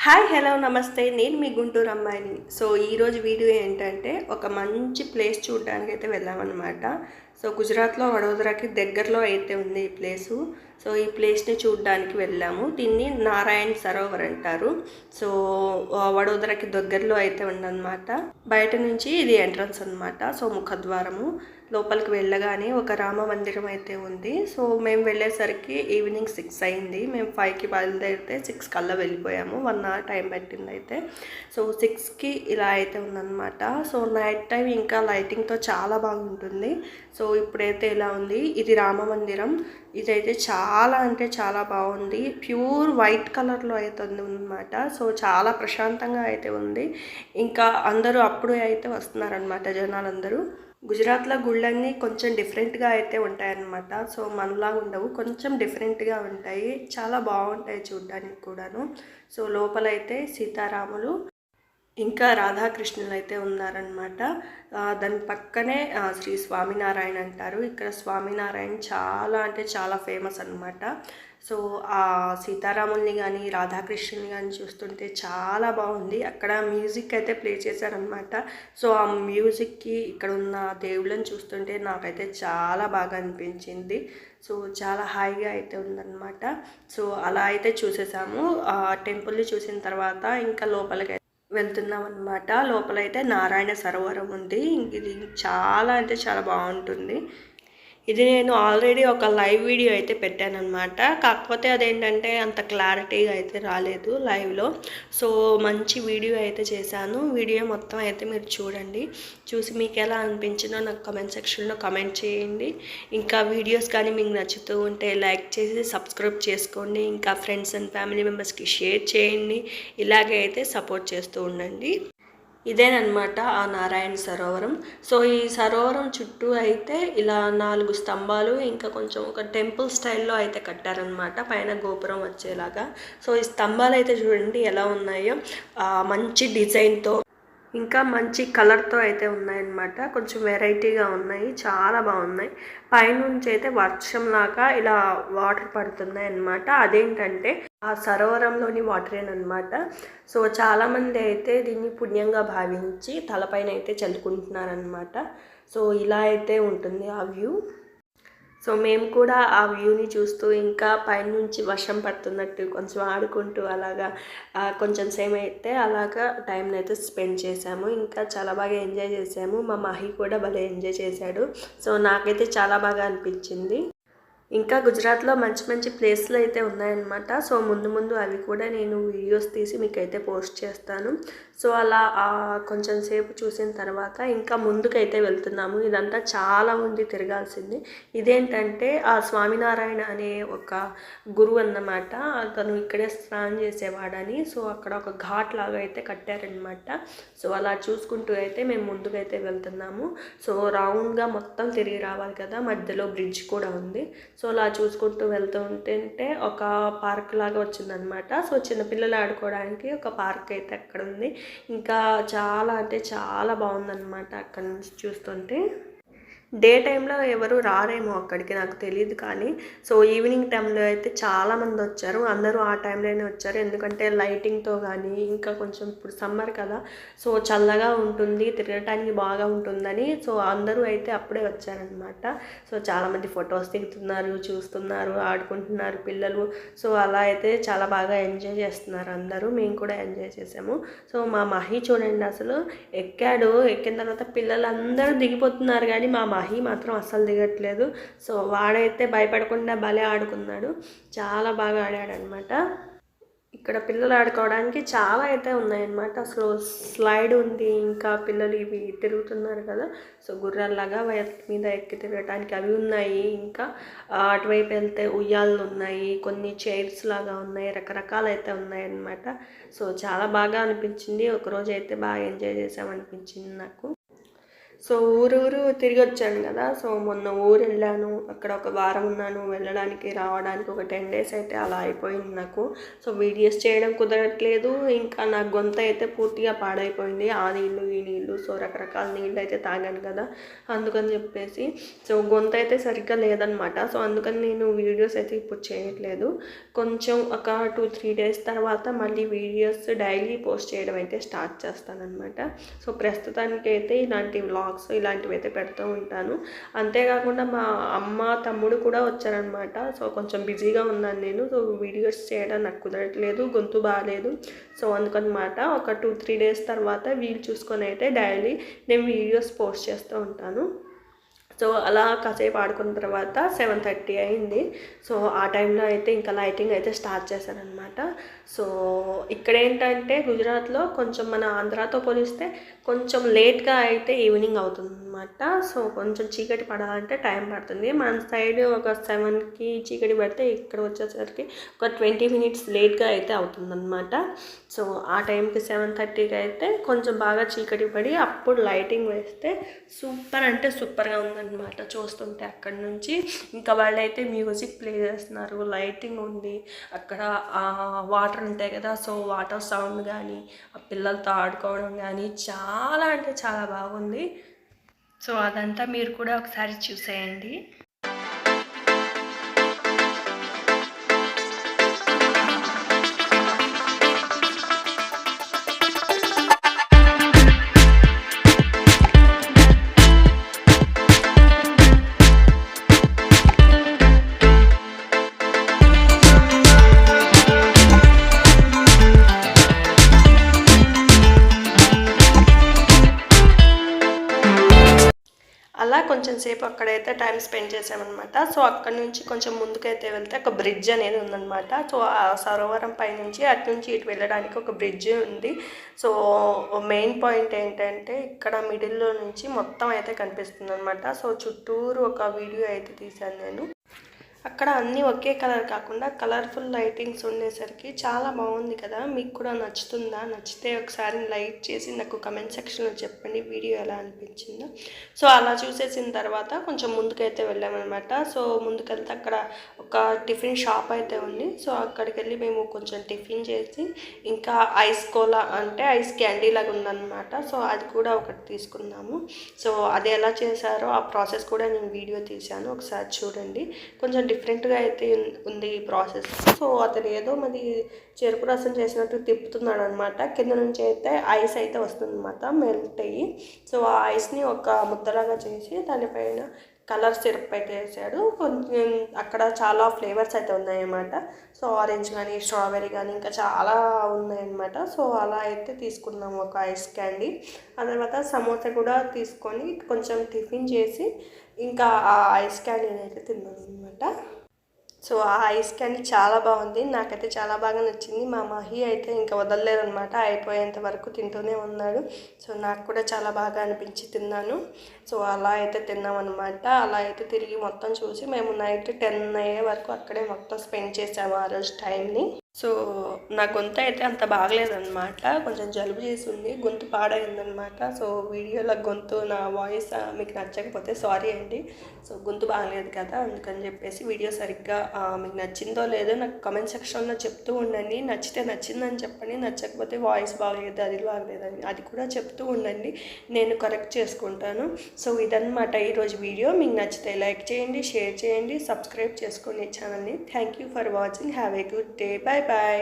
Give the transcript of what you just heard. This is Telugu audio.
హాయ్ హలో నమస్తే నేను మీ గుంటూరు అమ్మాయిని. సో ఈరోజు వీడియో ఏంటంటే ఒక మంచి ప్లేస్ చూడడానికి అయితే వెళ్ళామన్నమాట. సో గుజరాత్లో వడోదరాకి దగ్గరలో అయితే ఉంది ఈ ప్లేసు. సో ఈ ప్లేస్ని చూడడానికి వెళ్ళాము. దీన్ని నారాయణ్ సరోవర్ అంటారు. సో వడోదరాకి దగ్గరలో అయితే ఉందన్నమాట. బయట నుంచి ఇది ఎంట్రన్స్ అనమాట. సో ముఖద్వారము. లోపలికి వెళ్ళగానే ఒక రామ మందిరం అయితే ఉంది. సో మేము వెళ్ళేసరికి ఈవినింగ్ 6 అయింది. మేము 5కి బయలుదేరితే 6 కల్లా వెళ్ళిపోయాము. 1 అవర్ టైం పట్టింది అయితే. సో 6కి ఇలా అయితే ఉందన్నమాట. సో నైట్ టైం ఇంకా లైటింగ్తో చాలా బాగుంటుంది. సో ఇప్పుడైతే ఇలా ఉంది. ఇది రామ మందిరం. ఇదైతే చాలా అంటే చాలా బాగుంది. ప్యూర్ వైట్ కలర్లో అయితే ఉందన్నమాట. సో చాలా ప్రశాంతంగా అయితే ఉంది. ఇంకా అందరూ అప్పుడే అయితే వస్తున్నారనమాట జనాలందరూ. గుజరాత్లో గుళ్ళన్నీ కొంచెం డిఫరెంట్గా అయితే ఉంటాయన్నమాట. సో మనలాగా ఉండవు, కొంచెం డిఫరెంట్గా ఉంటాయి. చాలా బాగుంటాయి చూడ్డానికి కూడాను. సో లోపలైతే సీతారాములు ఇంకా రాధాకృష్ణులు అయితే ఉన్నారనమాట. దాని పక్కనే శ్రీ స్వామినారాయణ అంటారు. ఇక్కడ స్వామినారాయణ చాలా అంటే చాలా ఫేమస్ అనమాట. సో ఆ సీతారాముల్ని కానీ రాధాకృష్ణుని కానీ చూస్తుంటే చాలా బాగుంది. అక్కడ మ్యూజిక్ అయితే ప్లే చేశారనమాట. సో ఆ మ్యూజిక్కి ఇక్కడ ఉన్న దేవుళ్ళని చూస్తుంటే నాకైతే చాలా బాగా అనిపించింది. సో చాలా హాయిగా అయితే ఉందన్నమాట. సో అలా అయితే చూసేసాము. ఆ టెంపుల్ని చూసిన తర్వాత ఇంకా లోపలికి వెళ్తున్నాం అనమాట. లోపలైతే నారాయణ సరోవరం ఉంది. ఇది చాలా అంటే చాలా బాగుంటుంది. ఇది నేను ఆల్రెడీ ఒక లైవ్ వీడియో అయితే పెట్టానమాట. కాకపోతే అదేంటంటే అంత క్లారిటీగా అయితే రాలేదు లైవ్లో. సో మంచి వీడియో అయితే చేశాను. వీడియో మొత్తం అయితే మీరు చూడండి. చూసి మీకు ఎలా అనిపించిందో నాకు కమెంట్ సెక్షన్లో కమెంట్ చేయండి. ఇంకా వీడియోస్ కానీ మీకు నచ్చుతూ ఉంటే లైక్ చేసి సబ్స్క్రైబ్ చేసుకోండి. ఇంకా ఫ్రెండ్స్ అండ్ ఫ్యామిలీ మెంబర్స్కి షేర్ చేయండి. ఇలాగే అయితే సపోర్ట్ చేస్తూ ఉండండి. ఇదేనమాట ఆ నారాయణ సరోవరం. సో ఈ సరోవరం చుట్టూ అయితే ఇలా 4 స్తంభాలు ఇంకా కొంచెం ఒక టెంపుల్ స్టైల్లో అయితే కట్టారనమాట, పైన గోపురం వచ్చేలాగా. సో ఈ స్తంభాలు అయితే చూడండి ఎలా ఉన్నాయో, మంచి డిజైన్తో ఇంకా మంచి కలర్తో అయితే ఉన్నాయన్నమాట. కొంచెం వెరైటీగా ఉన్నాయి, చాలా బాగున్నాయి. పైనుంచి అయితే వర్షంలాగా ఇలా వాటర్ పడుతున్నాయి అన్నమాట. అదేంటంటే ఆ సరోవరంలోని వాటరేనమాట. సో చాలామంది అయితే దీన్ని పుణ్యంగా భావించి తలపైన అయితే చల్లుకుంటున్నారనమాట. సో ఇలా అయితే ఉంటుంది ఆ వ్యూ. సో మేము కూడా ఆ వ్యూని చూస్తూ ఇంకా పైనుంచి వర్షం పడుతున్నట్టు కొంచెం ఆడుకుంటూ అలాగా కొంచెం సేపు అయితే అలాగా టైంని అయితే స్పెండ్ చేసాము. ఇంకా చాలా బాగా ఎంజాయ్ చేసాము. మా మహి కూడా భలే ఎంజాయ్ చేశాడు. సో నాకైతే చాలా బాగా అనిపించింది. ఇంకా గుజరాత్లో మంచి మంచి ప్లేస్లు అయితే ఉన్నాయన్నమాట. సో ముందు ముందు అవి కూడా నేను వీడియోస్ తీసి మీకైతే పోస్ట్ చేస్తాను. సో అలా కొంచెం సేపు చూసిన తర్వాత ఇంకా ముందుకైతే వెళ్తున్నాము. ఇదంతా చాలా ఉంది తిరగాల్సింది. ఇదేంటంటే ఆ స్వామినారాయణ అనే ఒక గురువు అన్నమాట. అతను ఇక్కడే స్నానం చేసేవాడని. సో అక్కడ ఒక ఘాట్ లాగా అయితే కట్టారనమాట. సో అలా చూసుకుంటూ అయితే మేము ముందుకైతే వెళ్తున్నాము. సో రౌండ్గా మొత్తం తిరిగి రావాలి కదా, మధ్యలో బ్రిడ్జ్ కూడా ఉంది. సో అలా చూసుకుంటూ వెళ్తూ ఉంటుంటే ఒక పార్క్ లాగా వచ్చిందనమాట. సో చిన్నపిల్లలు ఆడుకోవడానికి ఒక పార్క్ అయితే అక్కడ ఉంది. ఇంకా చాలా అంటే చాలా బాగుందన్నమాట అక్కడ నుంచి చూస్తుంటే. డే టైంలో ఎవరు రారేమో అక్కడికి, నాకు తెలియదు. కానీ సో ఈవినింగ్ టైంలో అయితే చాలామంది వచ్చారు. అందరూ ఆ టైంలోనే వచ్చారు. ఎందుకంటే లైటింగ్తో కానీ ఇంకా కొంచెం ఇప్పుడు సమ్మర్ కదా, సో చల్లగా ఉంటుంది, తిరగటానికి బాగా ఉంటుందని సో అందరూ అయితే అప్పుడే వచ్చారనమాట. సో చాలామంది ఫొటోస్ దిగుతున్నారు, చూస్తున్నారు, ఆడుకుంటున్నారు పిల్లలు. సో అలా అయితే చాలా బాగా ఎంజాయ్ చేస్తున్నారు అందరూ. మేము కూడా ఎంజాయ్ చేసాము. సో మా మహి చూడండి, అసలు ఎక్కిన తర్వాత పిల్లలందరూ దిగిపోతున్నారు కానీ మా మహి మాత్రం అస్సలు దిగట్లేదు. సో వాడైతే భయపడకుండా భలే ఆడుకున్నాడు, చాలా బాగా ఆడాడనమాట. ఇక్కడ పిల్లలు ఆడుకోవడానికి చాలా అయితే ఉన్నాయన్నమాట. అసలు స్లైడ్ ఉంది, ఇంకా పిల్లలు ఇవి తిరుగుతున్నారు కదా, సో గుర్రాల్లాగా వాటి మీద ఎక్కి తిరగడానికి అవి ఉన్నాయి. ఇంకా అటువైపు వెళ్తే ఉయ్యాలు ఉన్నాయి, కొన్ని చైర్స్ లాగా ఉన్నాయి, రకరకాలు అయితే ఉన్నాయన్నమాట. సో చాలా బాగా అనిపించింది. ఒకరోజు అయితే బాగా ఎంజాయ్ చేసామనిపించింది నాకు. సో ఊరు తిరిగి వచ్చాను కదా. సో మొన్న ఊరు వెళ్ళాను, అక్కడ ఒక వారం ఉన్నాను. వెళ్ళడానికి రావడానికి ఒక 10 days అయితే అలా అయిపోయింది నాకు. సో వీడియోస్ చేయడం కుదరట్లేదు, ఇంకా నా గొంతు అయితే పూర్తిగా పాడైపోయింది. ఆ నీళ్ళు ఈ నీళ్ళు, సో రకరకాల నీళ్ళు అయితే తాగాను కదా, అందుకని చెప్పేసి సో గొంతు అయితే సరిగ్గా లేదనమాట. సో అందుకని నేను వీడియోస్ అయితే ఇప్పుడు చేయట్లేదు. కొంచెం ఒక 2-3 days తర్వాత మళ్ళీ వీడియోస్ డైలీ పోస్ట్ చేయడం అయితే స్టార్ట్ చేస్తానన్నమాట. సో ప్రస్తుతానికి అయితే ఇలాంటి వ్లాగ్స్ ఇలాంటివి అయితే పెడుతూ ఉంటాను. అంతేకాకుండా మా అమ్మ తమ్ముడు కూడా వచ్చారనమాట. సో కొంచెం బిజీగా ఉన్నాను నేను. సో వీడియోస్ చేయడం నాకు కుదరట్లేదు, గొంతు బాగాలేదు. సో అందుకనమాట ఒక 2-3 days తర్వాత వీలు చూసుకొని అయితే డైలీ నేను వీడియోస్ పోస్ట్ చేస్తూ ఉంటాను. సో అలా కాసేపు ఆడుకున్న తర్వాత 7:30 అయింది. సో ఆ టైంలో అయితే ఇంకా లైటింగ్ అయితే స్టార్ట్ చేశారనమాట. సో ఇక్కడ ఏంటంటే గుజరాత్లో కొంచెం మన ఆంధ్రాతో పోలిస్తే కొంచెం లేట్గా అయితే ఈవినింగ్ అవుతుందన్నమాట. సో కొంచెం చీకటి పడాలంటే టైం పడుతుంది. మన సైడ్ ఒక 7కి చీకటి పడితే ఇక్కడ వచ్చేసరికి ఒక 20 minutes లేట్గా అయితే అవుతుందన్నమాట. సో ఆ టైంకి 7:30కి అయితే కొంచెం బాగా చీకటి పడి అప్పుడు లైటింగ్ వేస్తే సూపర్ అంటే సూపర్గా ఉందన్నమాట చూస్తుంటే. అక్కడ నుంచి ఇంకా వాళ్ళైతే మ్యూజిక్ ప్లే చేస్తున్నారు, లైటింగ్ ఉంది, అక్కడ వాటర్ ఉంటాయి కదా, సో వాటర్ సౌండ్ కానీ ఆ పిల్లలతో ఆడుకోవడం కానీ చాలా అంటే చాలా బాగుంది. సో అదంతా మీరు కూడా ఒకసారి చూసేయండి. అలా కొంచెం సేపు అక్కడైతే టైం స్పెండ్ చేసామన్నమాట. సో అక్కడ నుంచి కొంచెం ముందుకైతే వెళ్తే ఒక బ్రిడ్జ్ అనేది ఉందన్నమాట. సో ఆ సరోవరం పైనుంచి అటు నుంచి ఇటు వెళ్ళడానికి ఒక బ్రిడ్జ్ ఉంది. సో మెయిన్ పాయింట్ ఏంటంటే ఇక్కడ మిడిల్లో నుంచి మొత్తం అయితే కనిపిస్తుంది అనమాట. సో చుట్టూరు ఒక వీడియో అయితే తీశాను నేను. అక్కడ అన్నీ ఒకే కలర్ కాకుండా కలర్ఫుల్ లైటింగ్స్ ఉండేసరికి చాలా బాగుంది కదా. మీకు కూడా నచ్చుతుందా? నచ్చితే ఒకసారి లైక్ చేసి నాకు కమెంట్ సెక్షన్లో చెప్పండి వీడియో ఎలా అనిపించిందో. సో అలా చూసేసిన తర్వాత కొంచెం ముందుకైతే వెళ్ళామన్నమాట. సో ముందుకెళ్తే అక్కడ ఒక టిఫిన్ షాప్ అయితే ఉంది. సో అక్కడికి వెళ్ళి మేము కొంచెం టిఫిన్ చేసి ఇంకా ఐస్ కోలా అంటే ఐస్ క్యాండీ లాగా ఉందన్నమాట. సో అది కూడా ఒకటి తీసుకున్నాము. సో అది ఎలా చేశారో ఆ ప్రాసెస్ కూడా నేను వీడియో తీశాను, ఒకసారి చూడండి. కొంచెం డిఫరెంట్గా అయితే ఉంది ఈ ప్రాసెస్. సో అతను ఏదో మరి చెరుకు రసం చేసినట్టు తిప్పుతున్నాడు అనమాట. కింద నుంచి అయితే ఐస్ అయితే వస్తుందన్నమాట, మెల్ట్ అయ్యి. సో ఆ ఐస్ని ఒక ముద్దలాగా చేసి దానిపైన కలర్ సిరప్ అయితే వేసాడు. కొంచెం అక్కడ చాలా ఫ్లేవర్స్ అయితే ఉన్నాయన్నమాట. సో ఆరెంజ్ కానీ స్ట్రాబెర్రీ కానీ ఇంకా చాలా ఉన్నాయన్నమాట. సో అలా అయితే తీసుకున్నాము ఒక ఐస్ క్యాండీ. ఆ తర్వాత సమోసా కూడా తీసుకొని కొంచెం టిఫిన్ చేసి ఇంకా ఆ ఐస్ క్యాండీని అయితే తిన్నాను అనమాట. సో ఆ ఐస్ క్యాండీ చాలా బాగుంది, నాకైతే చాలా బాగా నచ్చింది. మా మహి అయితే ఇంకా వదలలేదనమాట, అయిపోయేంత వరకు తింటూనే ఉన్నాడు. సో నాకు కూడా చాలా బాగా అనిపించి తిన్నాను. సో అలా అయితే తిన్నామన్నమాట. అలా అయితే తిరిగి మొత్తం చూసి మేము నైట్ 10 అయ్యే వరకు అక్కడే మొత్తం స్పెండ్ చేసాము ఆ రోజు టైంని. సో నా గొంతు అయితే అంత బాగలేదన్నమాట, కొంచెం జలుబు చేసి ఉంది, గొంతు పాడైందనమాట. సో వీడియోలో గొంతు నా వాయిస్ మీకు నచ్చకపోతే సారీ అండి. సో గొంతు బాగలేదు కదా, అందుకని చెప్పేసి వీడియో సరిగ్గా మీకు నచ్చిందో లేదో నాకు కమెంట్ సెక్షన్లో చెప్తూ ఉండండి. నచ్చితే నచ్చిందని చెప్పండి, నచ్చకపోతే వాయిస్ బాగలేదు అది బాగలేదని అది కూడా చెప్తూ ఉండండి, నేను కరెక్ట్ చేసుకుంటాను. సో ఇదన్నమాట ఈరోజు వీడియో. మీకు నచ్చితే లైక్ చేయండి, షేర్ చేయండి, సబ్స్క్రైబ్ చేసుకోండి ఛానల్ని. Thank you for watching. Have a good day. Bye bye.